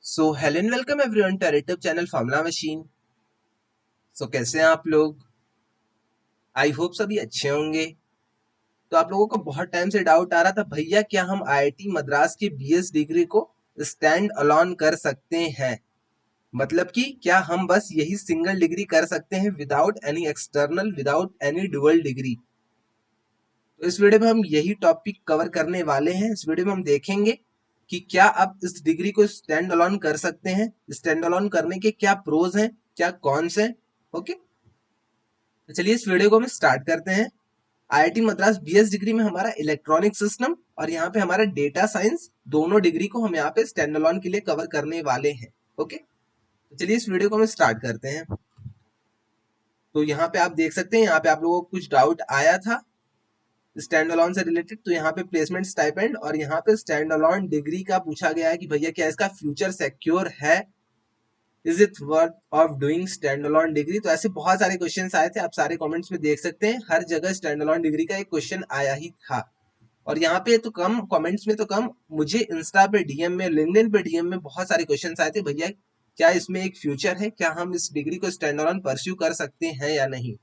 So hello and welcome everyone to YouTube channel Formula Machine. कैसे हैं आप लोग? आई होप सभी अच्छे होंगे। तो आप लोगों को बहुत टाइम से डाउट आ रहा था, भैया क्या हम आईआईटी मद्रास की बीएस डिग्री को स्टैंड अलोन कर सकते हैं? मतलब कि क्या हम बस यही सिंगल डिग्री कर सकते हैं without any external, without any dual degree? तो इस वीडियो में हम यही टॉपिक कवर करने वाले हैं। इस वीडियो में हम देखेंगे कि क्या आप इस डिग्री को स्टैंड अलोन कर सकते हैं, स्टैंड अलोन करने के क्या प्रोज हैं, क्या कॉन्स हैं। ओके, तो चलिए इस वीडियो को हम स्टार्ट करते हैं। आईआईटी मद्रास बीएस डिग्री में हमारा इलेक्ट्रॉनिक सिस्टम और यहाँ पे हमारा डेटा साइंस, दोनों डिग्री को हम यहाँ पे स्टैंड अलोन के लिए कवर करने वाले हैं। ओके, तो चलिए इस वीडियो को हम स्टार्ट करते हैं। तो यहाँ पे आप देख सकते हैं, यहाँ पे आप लोगों को कुछ डाउट आया था स्टैंड अलोन से रिलेटेड। तो यहाँ पे प्लेसमेंट स्टाइपेंड और यहाँ पे स्टैंड अलोन डिग्री का पूछा गया है कि भैया क्या इसका फ्यूचर सिक्योर है, is it worth of doing stand alone degree. तो ऐसे बहुत सारे क्वेश्चंस आए थे, आप सारे कमेंट्स में देख सकते हैं, हर जगह स्टैंड अलोन डिग्री का एक क्वेश्चन आया ही था। और यहाँ पे तो कम कमेंट्स में तो कम, मुझे इंस्टा पे डीएम में, लिंक्डइन पे डीएम में बहुत सारे क्वेश्चन आए थे, भैया क्या इसमें एक फ्यूचर है, क्या हम इस डिग्री को स्टैंड अलोन परस्यू कर सकते हैं या नहीं।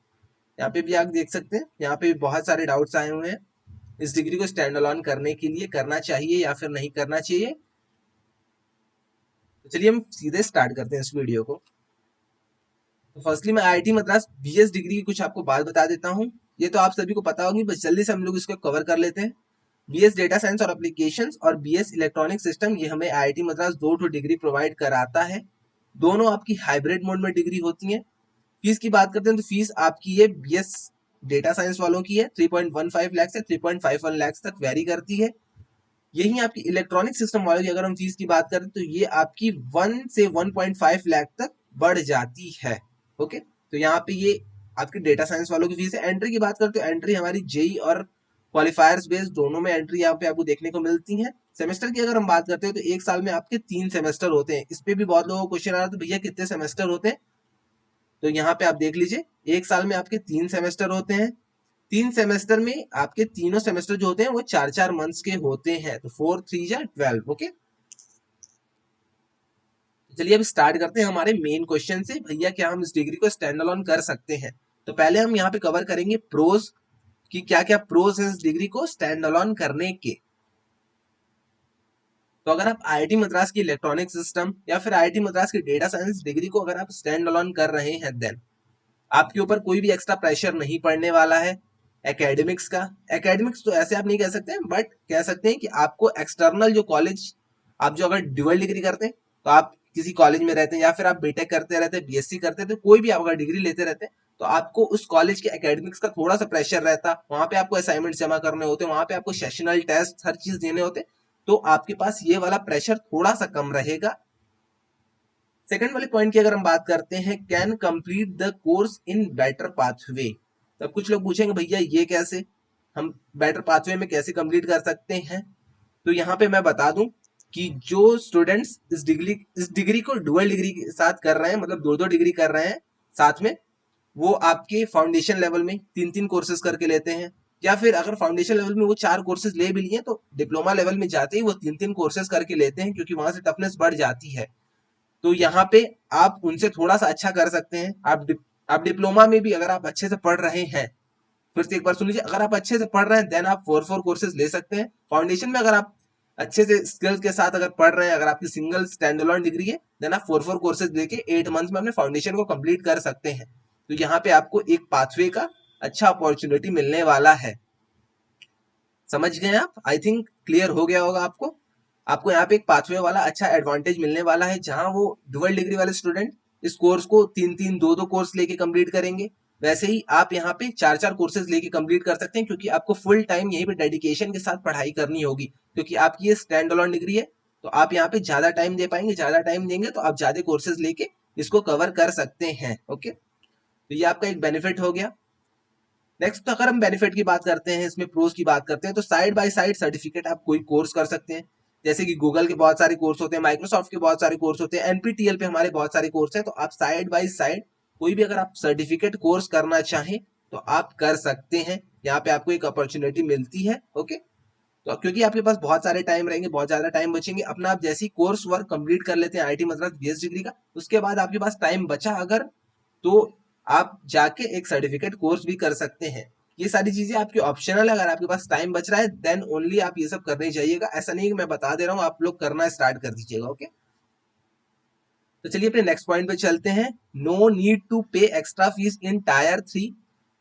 यहाँ पे भी आप देख सकते हैं, यहाँ पे भी बहुत सारे डाउट्स आए हुए हैं इस डिग्री को स्टैंड अलोन करने के लिए, करना चाहिए या फिर नहीं करना चाहिए। तो चलिए हम सीधे स्टार्ट करते हैं इस वीडियो को। तो फर्स्टली मैं आईआईटी मद्रास बीएस डिग्री की कुछ आपको बात बता देता हूँ। ये तो आप सभी को पता होगी, बस जल्दी से हम लोग इसको कवर कर लेते हैं। बीएस डेटा साइंस और एप्लीकेशंस और बीएस इलेक्ट्रॉनिक सिस्टम, ये हमें आईआईटी मद्रास दो डिग्री प्रोवाइड कराता है। दोनों आपकी हाइब्रिड मोड में डिग्री होती है। फीस की बात करते हैं तो फीस आपकी ये बीएस डेटा साइंस वालों की है 3.15 लाख से 3.51 लाख तक वेरी करती है। यही आपकी इलेक्ट्रॉनिक सिस्टम वालों की अगर हम फीस की बात करें तो ये आपकी 1 से 1.5 लाख तक बढ़ जाती है। ओके, तो यहाँ पे ये आपकी डेटा साइंस वालों की फीस है। एंट्री की बात करते तो एंट्री हमारी जेई और क्वालिफायर्स बेस्ड दोनों में एंट्री यहाँ पे आपको देखने को मिलती है। सेमेस्टर की अगर हम बात करते हैं तो एक साल में आपके 3 सेमेस्टर होते हैं। इस पे भी बहुत लोगों को क्वेश्चन आ रहा था, भैया कितने सेमेस्टर होते हैं? तो यहाँ पे आप देख लीजिए, एक साल में आपके 3 सेमेस्टर होते हैं। 3 सेमेस्टर में आपके तीनों सेमेस्टर जो होते हैं वो 4-4 मंथ्स के होते हैं, तो 4 3 जा 12। ओके, चलिए अब स्टार्ट करते हैं हमारे मेन क्वेश्चन से, भैया क्या हम इस डिग्री को स्टैंड अलोन कर सकते हैं। तो पहले हम यहाँ पे कवर करेंगे प्रोज कि क्या क्या प्रोज है इस डिग्री को स्टैंड अलोन करने के। तो अगर आप आईआईटी मद्रास की इलेक्ट्रॉनिक सिस्टम या फिर आईआईटी मद्रास की डेटा साइंस डिग्री को अगर आप स्टैंड अलोन कर रहे हैं, देन आपके ऊपर कोई भी एक्स्ट्रा प्रेशर नहीं पड़ने वाला है एकेडमिक्स का। एकेडमिक्स तो ऐसे आप नहीं कह सकते, बट कह सकते हैं कि आपको एक्सटर्नल जो कॉलेज, आप जो अगर ड्यूअल डिग्री करते हैं तो आप किसी कॉलेज में रहते हैं या फिर आप बीटेक करते रहते हैं, बीएससी करते हैं, तो कोई भी आप अगर डिग्री लेते रहते हैं तो आपको उस कॉलेज के एकेडमिक्स का थोड़ा सा प्रेशर रहता है। वहां पे आपको असाइनमेंट जमा करने होते हैं, वहां पे आपको सेशनल टेस्ट हर चीज देने होते हैं, तो आपके पास ये वाला प्रेशर थोड़ा सा कम रहेगा। सेकंड वाले पॉइंट की अगर हम बात करते हैं, can complete the course in better pathway. तब कुछ लोग पूछेंगे भैया ये कैसे, हम बेटर पाथवे में कैसे कंप्लीट कर सकते हैं। तो यहाँ पे मैं बता दूं कि जो स्टूडेंट्स इस डिग्री को डुअल डिग्री के साथ कर रहे हैं, मतलब दो दो डिग्री कर रहे हैं साथ में, वो आपके फाउंडेशन लेवल में 3-3 कोर्सेज करके लेते हैं, या फिर अगर फाउंडेशन लेवल में वो 4 कोर्सेज ले भी लिए तो डिप्लोमा लेवल में जाते ही वो 3-3 कोर्सेज करके लेते हैं, क्योंकि वहां से टफनेस बढ़ जाती है। तो यहाँ पे आप उनसे थोड़ा सा अच्छा कर सकते हैं। आप डिप्लोमा में भी अगर आप अच्छे से पढ़ रहे हैं, फिर से एक बार सुन लीजिए, अगर आप अच्छे से पढ़ रहे हैं देन आप 4 कोर्सेज ले सकते हैं। फाउंडेशन में अगर आप अच्छे से स्किल्स के साथ अगर पढ़ रहे हैं, अगर आपकी सिंगल स्टैंड अलोन डिग्री है, देन आप 4 कोर्सेज लेके 8 मंथ्स में अपने फाउंडेशन को कंप्लीट कर सकते हैं। तो यहाँ पे आपको एक पाथवे का अच्छा अपॉर्चुनिटी मिलने वाला है। समझ गए आप? आई थिंक क्लियर हो गया होगा आपको। आपको यहाँ पे एक पाथवे वाला अच्छा एडवांटेज मिलने वाला है, जहां वो डुअल डिग्री वाले स्टूडेंट इस कोर्स को 3-3 2-2 कोर्स लेके कंप्लीट करेंगे, वैसे ही आप यहाँ पे 4-4 कोर्सेज लेके कंप्लीट कर सकते हैं, क्योंकि आपको फुल टाइम यहीं पे डेडिकेशन के साथ पढ़ाई करनी होगी, क्योंकि आपकी ये स्टैंड अलोन डिग्री है। तो आप यहाँ पे ज्यादा टाइम दे पाएंगे, ज्यादा टाइम देंगे तो आप ज्यादा कोर्सेज लेके इसको कवर कर सकते हैं। ओके, तो ये आपका एक बेनिफिट हो गया। नेक्स्ट अगर हम बेनिफिट की बात करते हैं, इसमें प्रोज की बात करते हैं, तो साइड बाय साइड सर्टिफिकेट आप कोई कोर्स कर सकते हैं। जैसे कि गूगल के बहुत सारे कोर्स होते हैं, माइक्रोसॉफ्ट के बहुत सारे कोर्स होते हैं, एनपीटीएल पे हमारे बहुत सारे कोर्स हैं, तो आप साइड बाय साइड कोई भी अगर आप सर्टिफिकेट कोर्स करना चाहें तो आप कर सकते हैं। यहाँ पे आपको एक अपॉर्चुनिटी मिलती है। ओके, तो क्योंकि आपके पास बहुत सारे टाइम रहेंगे, बहुत ज्यादा टाइम बचेंगे, अपना आप जैसी कोर्स वर्क कंप्लीट कर लेते हैं आईआईटी मद्रास बीएस डिग्री का, उसके बाद आपके पास टाइम बचा अगर, तो आप जाके एक सर्टिफिकेट कोर्स भी कर सकते हैं। ये सारी चीजें आपकी ऑप्शनल है, अगर आपके पास टाइम बच रहा है देन ओनली आप ये सब करने जाइएगा, ऐसा नहीं कि मैं बता दे रहा हूँ आप लोग करना स्टार्ट कर दीजिएगा। ओके, तो चलिए अपने नेक्स्ट पॉइंट पे चलते हैं। नो नीड टू पे एक्स्ट्रा फीस इन टायर 3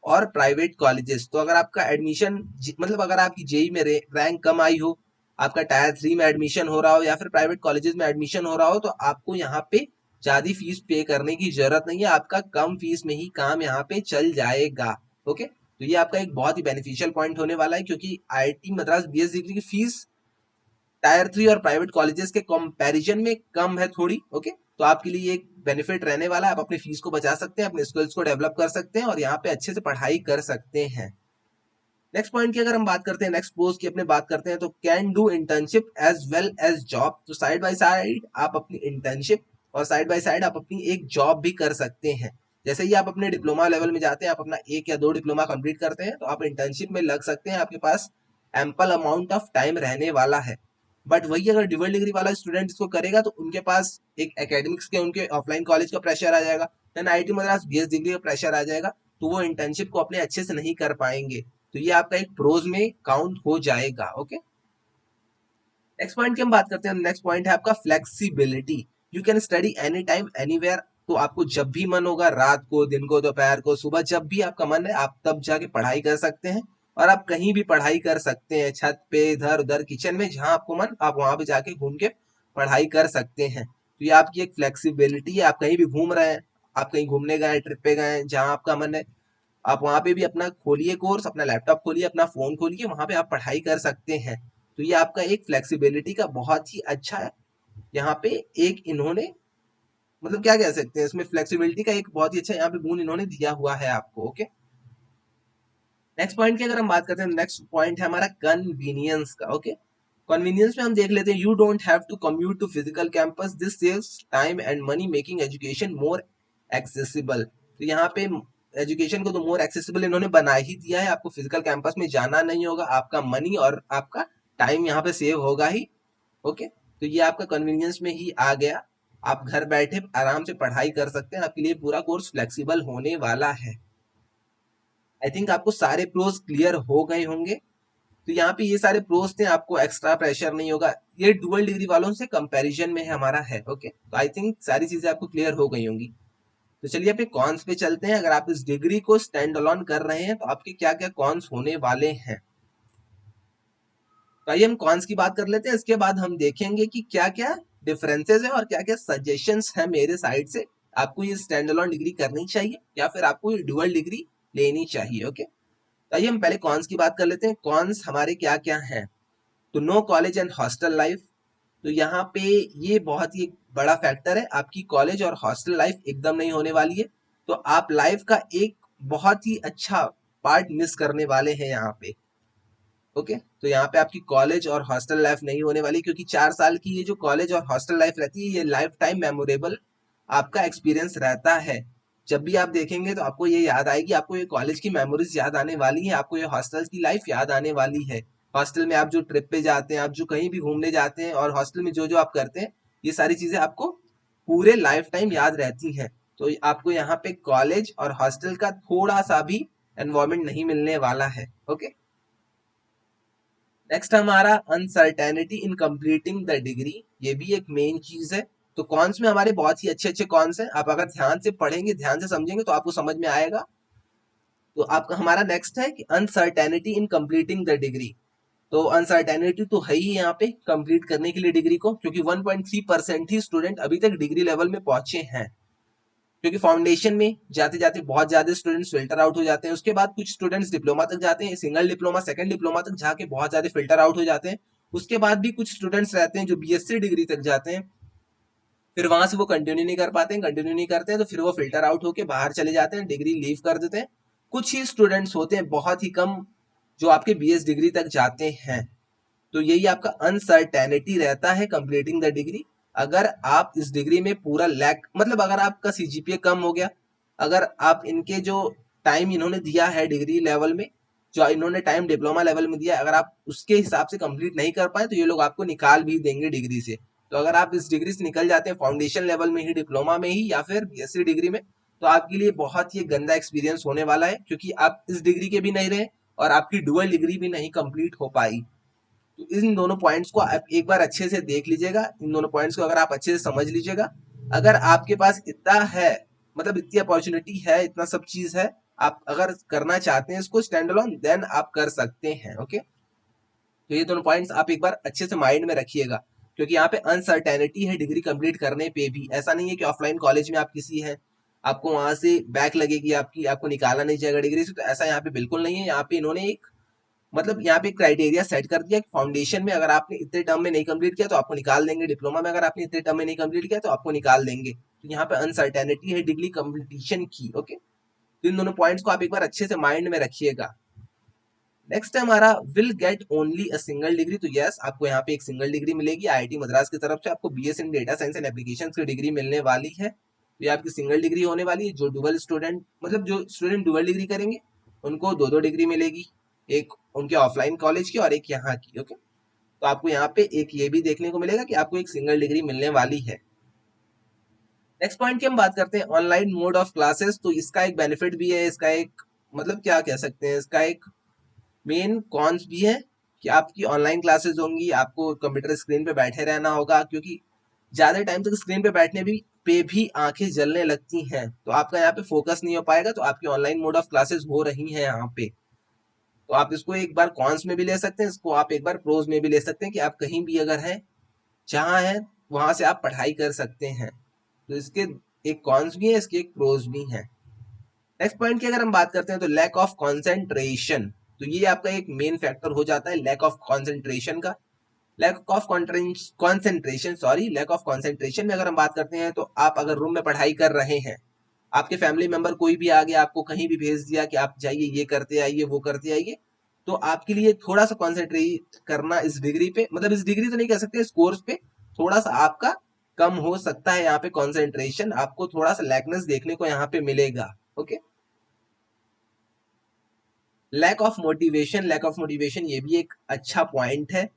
और प्राइवेट कॉलेजेस। तो अगर आपका एडमिशन मतलब अगर आपकी जेई में रैंक कम आई हो, आपका टायर 3 में एडमिशन हो रहा हो या फिर प्राइवेट कॉलेजेस में एडमिशन हो रहा हो, तो आपको यहाँ पे ज्यादा फीस पे करने की जरूरत नहीं है, आपका कम फीस में ही काम यहाँ पे चल जाएगा। ओके, तो ये आपका एक बहुत ही बेनिफिशियल पॉइंट होने वाला है, क्योंकि आईआईटी मद्रास बीएस डिग्री की फीस टायर 3 और प्राइवेट कॉलेजेस के कंपैरिजन में कम है थोड़ी। ओके, तो आपके लिए एक बेनिफिट रहने वाला है, आप अपनी फीस को बचा सकते हैं, अपने स्किल्स को डेवलप कर सकते हैं और यहाँ पे अच्छे से पढ़ाई कर सकते हैं। नेक्स्ट पॉइंट की अगर हम बात करते हैं, नेक्स्ट पोस्ट की अपने बात करते हैं, तो can do internship as well as job. तो साइड बाय साइड आप अपनी इंटर्नशिप और साइड बाय साइड आप अपनी एक जॉब भी कर सकते हैं। जैसे ही आप अपने डिप्लोमा लेवल में जाते हैं, आप अपना 1 या 2 डिप्लोमा कंप्लीट करते हैं, तो आप इंटर्नशिप में लग सकते हैं, आपके पास एम्पल अमाउंट ऑफ टाइम रहने वाला है। बट वही अगर डुअल डिग्री वाला स्टूडेंट इसको करेगा तो उनके पास एक एकेडमिक्स के उनके ऑफलाइन कॉलेज का प्रेशर आ जाएगा, then IIT Madras BS degree का प्रेशर आ जाएगा, तो वो इंटर्नशिप को अपने अच्छे से नहीं कर पाएंगे। तो ये आपका एक प्रोज में काउंट हो जाएगा। ओके, नेक्स्ट पॉइंट की हम बात करते हैं। नेक्स्ट पॉइंट है आपका flexibility. You can study any time anywhere. तो आपको जब भी मन होगा, रात को, दिन को, दोपहर को, सुबह, जब भी आपका मन है आप तब जाके पढ़ाई कर सकते हैं, और आप कहीं भी पढ़ाई कर सकते हैं, छत पे, इधर उधर, किचन में, जहां आपको मन आप वहां पे जाके घूम के पढ़ाई कर सकते हैं। तो ये आपकी एक फ्लेक्सिबिलिटी है, आप कहीं भी घूम रहे हैं, आप कहीं घूमने गए, ट्रिप पे गए, जहां आपका मन है आप वहां पे भी अपना खोलिए कोर्स, अपना लैपटॉप खोलिए, अपना फोन खोलिए, वहां पे आप पढ़ाई कर सकते हैं। तो ये आपका एक फ्लेक्सिबिलिटी का बहुत ही अच्छा है यहाँ पे एक इन्होंने, मतलब क्या कह सकते हैं, इसमें फ्लेक्सिबिलिटी का एक बहुत ही अच्छा यहाँ पे गुण इन्होंने दिया हुआ है आपको। ओके, नेक्स्ट पॉइंट की अगर हम बात करते हैं, नेक्स्ट पॉइंट है हमारा कन्वीनियंस का। ओके, कन्वीनियंस में हम देख लेते हैं, you don't have to commute to physical campus, this saves time and money, making education more accessible. तो यहाँ पे एजुकेशन को तो मोर एक्सेसिबल इन्होंने बना ही दिया है, आपको फिजिकल कैंपस में जाना नहीं होगा, आपका मनी और आपका टाइम यहाँ पे सेव होगा ही। ओके, तो ये आपका कन्वीनियंस में ही आ गया, आप घर बैठे आराम से पढ़ाई कर सकते हैं, आपके लिए पूरा कोर्स फ्लेक्सिबल होने वाला है। आई थिंक आपको सारे प्रोज क्लियर हो गए होंगे। तो यहाँ पे ये सारे प्रोज थे, आपको एक्स्ट्रा प्रेशर नहीं होगा, ये डुअल डिग्री वालों से कंपैरिजन में है हमारा है। ओके, तो आई थिंक सारी चीजें आपको क्लियर हो गई होंगी। तो चलिए अपने कॉन्स पे चलते हैं। अगर आप इस डिग्री को स्टैंड अलोन कर रहे हैं तो आपके क्या क्या कॉन्स होने वाले हैं। तो आइए हम कॉन्स की बात कर लेते हैं, इसके बाद हम देखेंगे कि क्या क्या डिफरेंसेस है और क्या क्या सजेशंस है मेरे साइड से, आपको ये स्टैंड अलोन डिग्री करनी चाहिए या फिर आपको ये डुअल डिग्री लेनी चाहिए। ओके, तो आइए हम पहले कॉन्स की बात कर लेते हैं। कॉन्स हमारे क्या क्या हैं। तो no college and hostel life. तो यहाँ पे ये बहुत ही बड़ा फैक्टर है, आपकी कॉलेज और हॉस्टल लाइफ एकदम नहीं होने वाली है, तो आप लाइफ का एक बहुत ही अच्छा पार्ट मिस करने वाले हैं यहाँ पे। ओके, तो यहाँ पे आपकी कॉलेज और हॉस्टल लाइफ नहीं होने वाली, क्योंकि 4 साल की ये जो कॉलेज और हॉस्टल लाइफ रहती है, ये लाइफ टाइम मेमोरेबल आपका एक्सपीरियंस रहता है। जब भी आप देखेंगे तो आपको ये याद आएगी, आपको ये कॉलेज की मेमोरीज याद आने वाली है, आपको ये हॉस्टल की लाइफ याद आने वाली है। हॉस्टल में आप जो ट्रिप पे जाते हैं, आप जो कहीं भी घूमने जाते हैं, और हॉस्टल में जो जो आप करते हैं, ये सारी चीजें आपको पूरे लाइफ टाइम याद रहती हैं। तो आपको यहाँ पे कॉलेज और हॉस्टल का थोड़ा सा भी एनवायरमेंट नहीं मिलने वाला है। ओके, नेक्स्ट हमारा uncertainty in completing the degree, ये भी एक मेन चीज है। तो कॉन्स में हमारे बहुत ही अच्छे अच्छे कॉन्स हैं, आप अगर ध्यान से पढ़ेंगे, ध्यान से समझेंगे तो आपको समझ में आएगा। तो आपका हमारा नेक्स्ट है कि uncertainty in completing the degree. तो अनसर्टेनिटी तो है ही यहाँ पे कंप्लीट करने के लिए डिग्री को, क्योंकि 1.3% ही स्टूडेंट अभी तक डिग्री लेवल में पहुंचे हैं, क्योंकि फाउंडेशन में जाते जाते बहुत ज्यादा स्टूडेंट्स फिल्टर आउट हो जाते हैं, उसके बाद कुछ स्टूडेंट्स डिप्लोमा तक जाते हैं, सिंगल डिप्लोमा, सेकंड डिप्लोमा तक जाके बहुत ज्यादा फिल्टर आउट हो जाते हैं। उसके बाद भी कुछ स्टूडेंट्स रहते हैं जो बीएससी डिग्री तक जाते हैं, फिर वहां से वो कंटिन्यू नहीं कर पाते हैं, कंटिन्यू नहीं करते हैं, तो फिर वो फिल्टर आउट होके बाहर चले जाते हैं, डिग्री लीव कर देते हैं। कुछ ही स्टूडेंट्स होते हैं, बहुत ही कम, जो आपके बीएस डिग्री तक जाते हैं। तो यही आपका अनसर्टेनिटी रहता है कंप्लीटिंग द डिग्री। अगर आप इस डिग्री में पूरा लैक, मतलब अगर आपका सीजीपीए कम हो गया, अगर आप इनके जो टाइम इन्होंने दिया है डिग्री लेवल में, जो इन्होंने टाइम डिप्लोमा लेवल में दिया, अगर आप उसके हिसाब से कंप्लीट नहीं कर पाए तो ये लोग आपको निकाल भी देंगे डिग्री से। तो अगर आप इस डिग्री से निकल जाते हैं फाउंडेशन लेवल में ही, डिप्लोमा में ही, या फिर बीएससी डिग्री में, तो आपके लिए बहुत ही गंदा एक्सपीरियंस होने वाला है, क्योंकि आप इस डिग्री के भी नहीं रहे और आपकी डुअल डिग्री भी नहीं कंप्लीट हो पाई। तो इन दोनों पॉइंट्स को आप एक बार अच्छे से देख लीजिएगा, इन दोनों पॉइंट्स को अगर आप अच्छे से समझ लीजिएगा, अगर आपके पास इतना है, मतलब इतनी अपॉर्चुनिटी है, इतना सब चीज है, आप अगर करना चाहते हैं इसको स्टैंड अलोन, देन आप कर सकते हैं। ओके, तो ये दोनों पॉइंट्स आप एक बार अच्छे से माइंड में रखिएगा, क्योंकि यहाँ पे अनसर्टेनिटी है डिग्री कंप्लीट करने पे भी। ऐसा नहीं है कि ऑफलाइन कॉलेज में आप किसी है, आपको वहां से बैक लगेगी आपकी, आपको निकाला नहीं जाएगा डिग्री से, तो ऐसा यहाँ पे बिल्कुल नहीं है। यहाँ पे इन्होंने एक, मतलब यहाँ पे क्राइटेरिया सेट कर दिया कि फाउंडेशन में अगर आपने इतने टर्म में नहीं कंप्लीट किया तो आपको निकाल देंगे, डिप्लोमा में अगर आपने इतने टर्म में नहीं कंप्लीट किया तो आपको निकाल देंगे। तो यहाँ पे अनसर्टेनिटी है डिग्री कंप्लीशन की। ओके, तो इन दोनों पॉइंट्स को आप एक बार अच्छे से माइंड में रखिएगा। नेक्स्ट है हमारा will get only a single degree. तो यस, आपको यहाँ पे एक सिंगल डिग्री मिलेगी आईआईटी मद्रास की तरफ से, आपको BS in data science and application की डिग्री मिलने वाली है। तो ये आपकी सिंगल डिग्री होने वाली है। जो डुअल स्टूडेंट, मतलब जो स्टूडेंट डुअल डिग्री करेंगे उनको दो दो डिग्री मिलेगी, एक उनके ऑफलाइन कॉलेज की और एक यहाँ की। ओके, तो आपको यहाँ पे एक ये भी देखने को मिलेगा कि आपको एक सिंगल डिग्री मिलने वाली है। नेक्स्ट पॉइंट की हम बात करते हैं ऑनलाइन मोड ऑफ क्लासेस। तो इसका एक बेनिफिट भी है, इसका एक, मतलब क्या कह सकते हैं, इसका एक मेन कॉन्स भी है कि आपकी ऑनलाइन क्लासेस होंगी, आपको कंप्यूटर स्क्रीन पे बैठे रहना होगा, क्योंकि ज्यादा टाइम तक स्क्रीन पे बैठने पे भी आंखें जलने लगती हैं, तो आपका यहाँ पे फोकस नहीं हो पाएगा। तो आपकी ऑनलाइन मोड ऑफ क्लासेस हो रही हैं यहाँ पे, तो आप इसको एक बार कॉन्स में भी ले सकते हैं, इसको आप एक बार प्रोज में भी ले सकते हैं, कि आप कहीं भी अगर हैं, जहाँ है वहां से आप पढ़ाई कर सकते हैं। तो इसके एक कॉन्स भी है, इसके एक प्रोज भी है। नेक्स्ट पॉइंट की अगर हम बात करते हैं तो लैक ऑफ कॉन्सेंट्रेशन। तो ये आपका एक मेन फैक्टर हो जाता है लैक ऑफ कॉन्सेंट्रेशन का। Lack of concentration, sorry, lack of concentration में अगर हम बात करते हैं तो आप अगर रूम में पढ़ाई कर रहे हैं, आपके फैमिली मेंबर कोई भी आ गया, आपको कहीं भी भेज दिया कि आप जाइए ये करते आइए वो करते आइए, तो आपके लिए थोड़ा सा कॉन्सेंट्रेट करना इस डिग्री पे, मतलब इस डिग्री तो नहीं कह सकते, इस कोर्स पे थोड़ा सा आपका कम हो सकता है। यहाँ पे कॉन्सेंट्रेशन आपको थोड़ा सा लैकनेस देखने को यहाँ पे मिलेगा। Okay, lack of motivation, lack of motivation ये भी एक अच्छा पॉइंट है।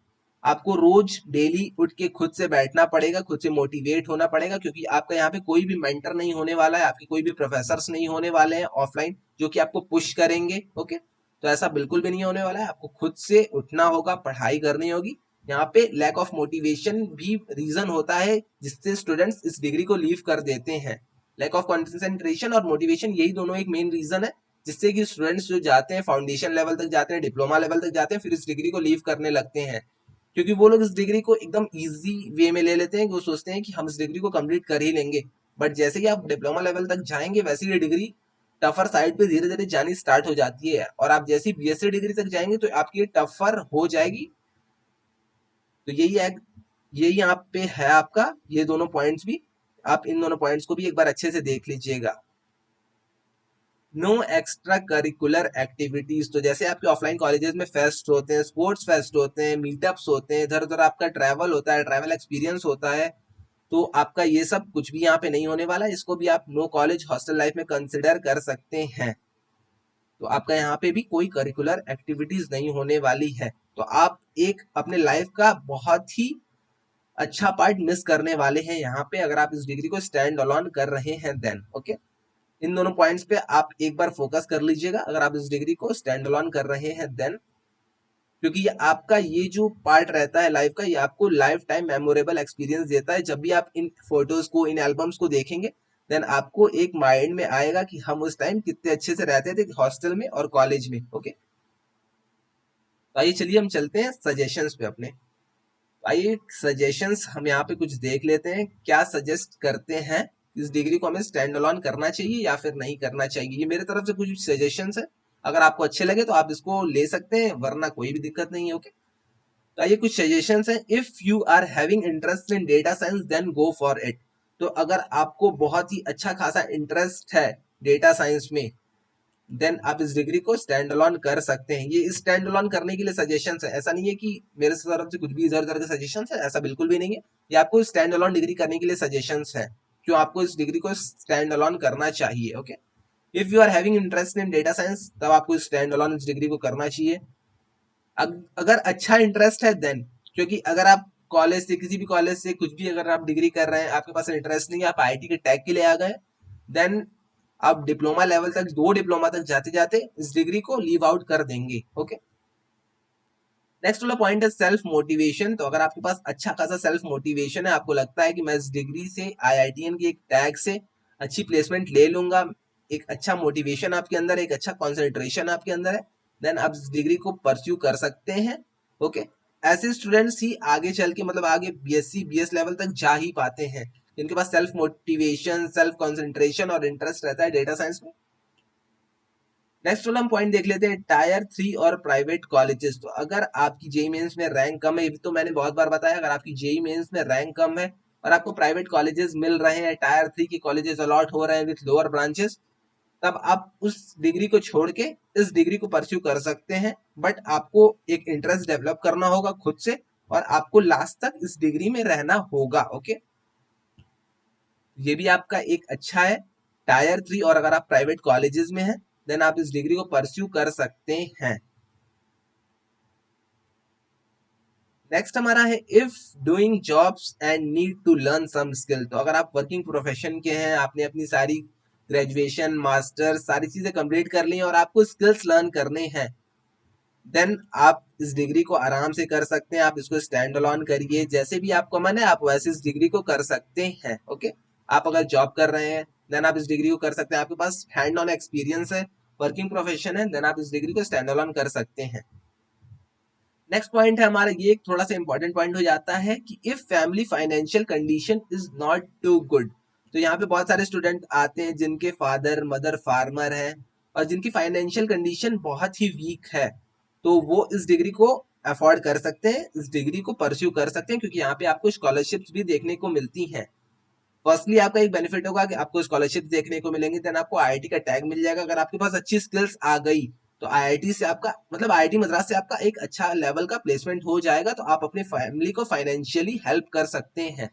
आपको रोज डेली उठ के खुद से बैठना पड़ेगा, खुद से मोटिवेट होना पड़ेगा, क्योंकि आपका यहाँ पे कोई भी मेंटर नहीं होने वाला है, आपके कोई भी प्रोफेसर्स नहीं होने वाले हैं ऑफलाइन जो कि आपको पुश करेंगे। ओके, तो ऐसा बिल्कुल भी नहीं होने वाला है, आपको खुद से उठना होगा, पढ़ाई करनी होगी। यहाँ पे लैक ऑफ मोटिवेशन भी रीजन होता है जिससे स्टूडेंट्स इस डिग्री को लीव कर देते हैं। लैक ऑफ कॉन्सेंट्रेशन और मोटिवेशन, यही दोनों एक मेन रीजन है जिससे कि स्टूडेंट्स जो जाते हैं फाउंडेशन लेवल तक जाते हैं, डिप्लोमा लेवल तक जाते हैं, फिर इस डिग्री को लीव करने लगते हैं, क्योंकि वो लोग इस डिग्री को एकदम इजी वे में ले लेते हैं। वो सोचते हैं कि हम इस डिग्री को कंप्लीट कर ही लेंगे, बट जैसे कि आप डिप्लोमा लेवल तक जाएंगे वैसे ये डिग्री टफर साइड पे धीरे धीरे जानी स्टार्ट हो जाती है, और आप जैसे बीएससी डिग्री तक जाएंगे तो आपकी टफर हो जाएगी। तो यही यहाँ पे है आपका, ये दोनों पॉइंट्स भी, आप इन दोनों पॉइंट्स को भी एक बार अच्छे से देख लीजिएगा। No extracurricular activities. तो जैसे आपके ऑफलाइन कॉलेजेस में फेस्ट होते हैं, स्पोर्ट्स फेस्ट होते हैं, मीटअप्स होते हैं, इधर उधर आपका ट्रैवल होता है, ट्रैवल एक्सपीरियंस होता है, तो आपका ये सब कुछ भी यहाँ पे नहीं होने वाला है। इसको भी आप नो कॉलेज हॉस्टल लाइफ में कंसिडर कर सकते हैं। तो आपका यहाँ पे भी कोई करिकुलर एक्टिविटीज नहीं होने वाली है, तो आप एक अपने लाइफ का बहुत ही अच्छा पार्ट मिस करने वाले हैं यहाँ पे, अगर आप इस डिग्री को स्टैंड अलोन कर रहे हैं देन। ओके, इन दोनों पॉइंट्स पे आप एक बार फोकस कर लीजिएगा अगर आप इस डिग्री को स्टैंड अलोन कर रहे हैं देन, क्योंकि ये आपका ये जो पार्ट रहता है लाइफ का, ये आपको लाइफ टाइम मेमोरेबल एक्सपीरियंस देता है। जब भी आप इन फोटोज को, इन एल्बम्स को देखेंगे, देन आपको एक माइंड में आएगा कि हम उस टाइम कितने अच्छे से रहते थे हॉस्टल में और कॉलेज में। ओके, तो आइए चलिए हम चलते हैं सजेशंस पे अपने। आइए सजेशंस हम यहाँ पे कुछ देख लेते हैं, क्या सजेस्ट करते हैं, इस डिग्री को हमें स्टैंड अलोन करना चाहिए या फिर नहीं करना चाहिए। ये मेरे तरफ से कुछ सजेशंस है, अगर आपको अच्छे लगे तो आप इसको ले सकते हैं, वरना कोई भी दिक्कत नहीं है। ओके, तो आइए कुछ सजेशंस हैं। If you are having interest in data science then go for it. तो अगर आपको बहुत ही अच्छा खासा इंटरेस्ट है डेटा साइंस में, देन आप इस डिग्री को स्टैंड अलोन कर सकते हैं। ये स्टैंड अलोन करने के लिए सजेशंस है, ऐसा नहीं है कि मेरे तरफ से कुछ भी इधर उधर के सजेशंस है, ऐसा बिल्कुल भी नहीं है। ये आपको स्टैंड अलोन डिग्री करने के लिए सजेशंस है, क्यों आपको इस डिग्री को स्टैंड अलोन करना चाहिए। Okay, if you are having interest in data science तब आपको स्टैंड अलोन इस डिग्री को करना चाहिए। अगर अच्छा इंटरेस्ट है देन, क्योंकि अगर आप कॉलेज से किसी भी कॉलेज से कुछ भी अगर आप डिग्री कर रहे हैं, आपके पास इंटरेस्ट नहीं है, आप आईआईटी के टैग के लिए आ गए, देन आप डिप्लोमा लेवल तक, 2 डिप्लोमा तक जाते जाते इस डिग्री को लीव आउट कर देंगे। ओके, नेक्स्ट वाला पॉइंट है सेल्फ मोटिवेशन। तो अगर आपके पास अच्छा खासा सेल्फ मोटिवेशन है, आपको लगता है कि मैं इस डिग्री से आईआईटीएन की एक टैग से अच्छी प्लेसमेंट ले लूंगा, एक अच्छा मोटिवेशन आपके अंदर, एक अच्छा कॉन्सेंट्रेशन आपके अंदर है, देन आप इस डिग्री को परस्यू कर सकते हैं। ओके, ऐसे स्टूडेंट्स ही आगे चल के मतलब आगे बीएससी बीएस लेवल तक जा ही पाते हैं, जिनके पास सेल्फ मोटिवेशन, सेल्फ कॉन्सेंट्रेशन और इंटरेस्ट रहता है डेटा साइंस में। नेक्स्ट वाला हम पॉइंट देख लेते हैं टायर 3 और प्राइवेट कॉलेजेस। तो अगर आपकी जेई मेंस में रैंक कम है, ये तो मैंने बहुत बार बताया, अगर आपकी जेई मेंस में रैंक कम है और आपको प्राइवेट कॉलेजेस मिल रहे हैं, टायर 3 के कॉलेजेस अलॉट हो रहे हैं विथ लोअर ब्रांचेस, तब आप उस डिग्री को छोड़ के इस डिग्री को परस्यू कर सकते हैं। बट आपको एक इंटरेस्ट डेवलप करना होगा खुद से और आपको लास्ट तक इस डिग्री में रहना होगा। ओके, ये भी आपका एक अच्छा है टायर 3, और अगर आप प्राइवेट कॉलेजेस में हैं देन आप इस डिग्री को परस्यू कर सकते हैं। नेक्स्ट हमारा है if doing jobs and need to learn some skill. तो अगर आप वर्किंग प्रोफेशन के हैं, आपने अपनी सारी ग्रेजुएशन मास्टर सारी चीजें कंप्लीट कर ली और आपको स्किल्स लर्न करने हैं, देन आप इस डिग्री को आराम से कर सकते हैं। आप इसको स्टैंड अलोन करिए, जैसे भी आपको मन है आप वैसे इस डिग्री को कर सकते हैं। ओके, आप अगर जॉब कर रहे हैं देन आप इस डिग्री को कर सकते हैं, आपके पास हैंड ऑन एक्सपीरियंस है, वर्किंग प्रोफेशन है, देन आप इस डिग्री को स्टैंड अलोन कर सकते हैं। नेक्स्ट पॉइंट है हमारा, ये एक थोड़ा सा इंपॉर्टेंट पॉइंट हो जाता है कि if family financial condition is not too good. तो यहाँ पे बहुत सारे स्टूडेंट आते हैं जिनके फादर मदर फार्मर हैं और जिनकी फाइनेंशियल कंडीशन बहुत ही वीक है, तो वो इस डिग्री को अफोर्ड कर सकते हैं, इस डिग्री को परस्यू कर सकते हैं, क्योंकि यहाँ पे आपको स्कॉलरशिप्स भी देखने को मिलती हैं। फर्स्टली आपका एक बेनिफिट होगा कि आपको स्कॉलरशिप देखने को मिलेंगे, देन आपको आईआईटी का टैग मिल जाएगा। अगर आपके पास अच्छी स्किल्स आ गई तो आईआईटी से आपका मतलब आईआईटी मद्रास से आपका एक अच्छा लेवल का प्लेसमेंट हो जाएगा, तो आप अपने फैमिली को फाइनेंशियली हेल्प कर सकते हैं।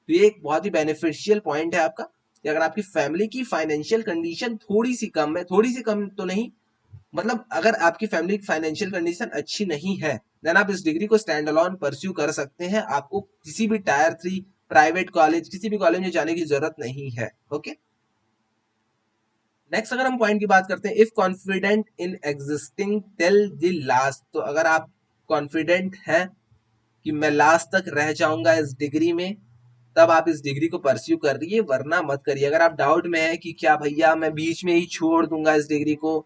तो ये एक बहुत ही बेनिफिशियल पॉइंट है आपका कि अगर आपकी फैमिली की फाइनेंशियल कंडीशन थोड़ी सी कम है, थोड़ी सी कम तो नहीं, मतलब अगर आपकी फैमिली की फाइनेंशियल कंडीशन अच्छी नहीं है देन आप इस डिग्री को स्टैंड अलोन परस्यू कर सकते हैं। आपको किसी भी टायर 3 प्राइवेट कॉलेज, किसी भी कॉलेज में जाने की जरूरत नहीं है। ओके, नेक्स्ट अगर हम पॉइंट की बात करते हैं, if confident in existing till the last. तो अगर आप कॉन्फिडेंट हैं कि मैं लास्ट तक रह जाऊंगा इस डिग्री में, तब आप इस डिग्री को परस्यू करिए, वरना मत करिए। अगर आप डाउट में है कि क्या भैया मैं बीच में ही छोड़ दूंगा इस डिग्री को,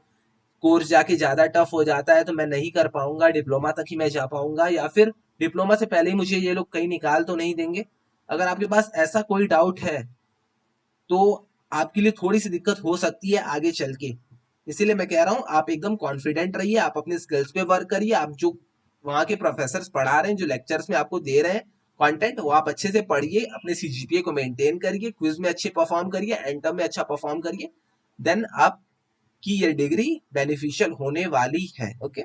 कोर्स जाके ज्यादा टफ हो जाता है तो मैं नहीं कर पाऊंगा, डिप्लोमा तक ही मैं जा पाऊंगा, या फिर डिप्लोमा से पहले ही मुझे ये लोग कहीं निकाल तो नहीं देंगे, अगर आपके पास ऐसा कोई डाउट है तो आपके लिए थोड़ी सी दिक्कत हो सकती है आगे चल के। इसीलिए मैं कह रहा हूँ आप एकदम कॉन्फिडेंट रहिए, आप अपने स्किल्स पे वर्क करिए, आप जो वहाँ के प्रोफेसर पढ़ा रहे हैं, जो लेक्चर्स में आपको दे रहे हैं कंटेंट, वो आप अच्छे से पढ़िए, अपने सीजीपीए को मेंटेन करिए, क्विज में अच्छे परफॉर्म करिए, एंड टर्म में अच्छा परफॉर्म करिए, देन आप की ये डिग्री बेनिफिशियल होने वाली है। ओके,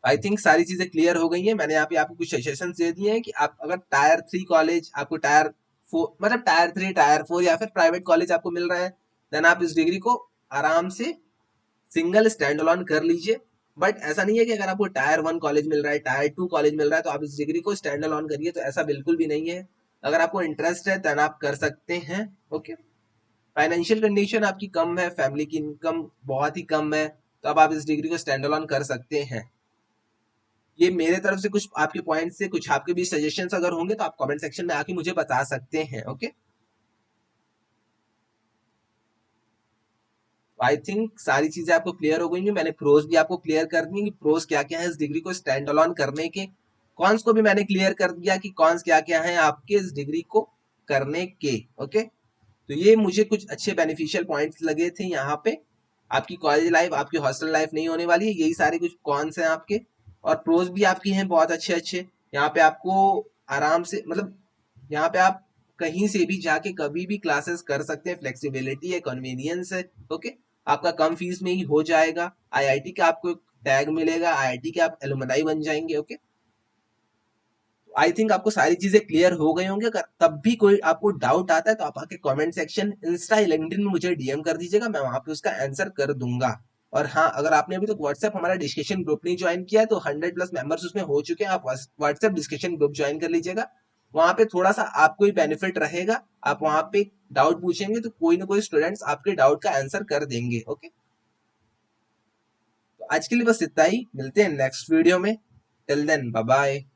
आई थिंक सारी चीजें क्लियर हो गई हैं। मैंने यहाँ पे आपको कुछ सजेशन दे दिए हैं कि आप अगर टायर 3 कॉलेज, आपको टायर 4 मतलब टायर 3 टायर 4 या फिर प्राइवेट कॉलेज आपको मिल रहा है, देन आप इस डिग्री को आराम से सिंगल स्टैंड अलोन कर लीजिए। बट ऐसा नहीं है कि अगर आपको टायर 1 कॉलेज मिल रहा है, टायर 2 कॉलेज मिल रहा है तो आप इस डिग्री को स्टैंड अलोन करिए, तो ऐसा बिल्कुल भी नहीं है। अगर आपको इंटरेस्ट है देन आप कर सकते हैं। ओके, फाइनेंशियल कंडीशन आपकी कम है, फैमिली की इनकम बहुत ही कम है, तो अब आप इस डिग्री को स्टैंड अलोन कर सकते हैं। ये मेरे तरफ से कुछ आपके पॉइंट से, कुछ आपके भी सजेशंस अगर होंगे तो आप कमेंट सेक्शन में आके मुझे बता सकते हैं। ओके, आई थिंक सारी चीजें आपको क्लियर हो गई हैं। मैंने प्रोज भी आपको क्लियर कर दी कि प्रोज क्या क्या है इस डिग्री को स्टैंड अलोन करने के, कॉन्स को भी मैंने क्लियर कर दिया कि कॉन्स क्या क्या है आपके इस डिग्री को करने के। ओके, तो ये मुझे कुछ अच्छे बेनिफिशियल पॉइंट्स लगे थे यहाँ पे। आपकी कॉलेज लाइफ, आपकी हॉस्टल लाइफ नहीं होने वाली है, यही सारे कुछ कॉन्स हैं आपके, और प्रोज भी आपकी हैं बहुत अच्छे अच्छे। यहाँ पे आपको आराम से मतलब यहाँ पे आप कहीं से भी जाके कभी भी क्लासेस कर सकते हैं, फ्लेक्सिबिलिटी है, कन्वीनियंस है। ओके, आपका कम फीस में ही हो जाएगा, आईआईटी का आपको टैग मिलेगा, आईआईटी के आप एलुमनाई बन जाएंगे। ओके, आई थिंक आपको सारी चीजें क्लियर हो गई होंगी। अगर तब भी कोई आपको डाउट आता है तो आप आके कमेंट सेक्शन, इंस्टा या लिंक्डइन में मुझे डीएम कर दीजिएगा, मैं वहां पे उसका आंसर कर दूंगा। और हाँ, अगर आपने अभी तक व्हाट्सएप हमारा डिस्कशन ग्रुप नहीं ज्वाइन किया है तो 100+ मेंबर्स उसमें हो चुके हैं, आप व्हाट्सएप डिस्कशन ग्रुप ज्वाइन कर लीजिएगा। वहां पे थोड़ा सा आपको ही बेनिफिट रहेगा, आप वहां पे डाउट पूछेंगे तो कोई ना कोई स्टूडेंट्स आपके डाउट का आंसर कर देंगे। ओके, तो आज के लिए बस इतना ही, मिलते हैं नेक्स्ट वीडियो में। Till then bye bye.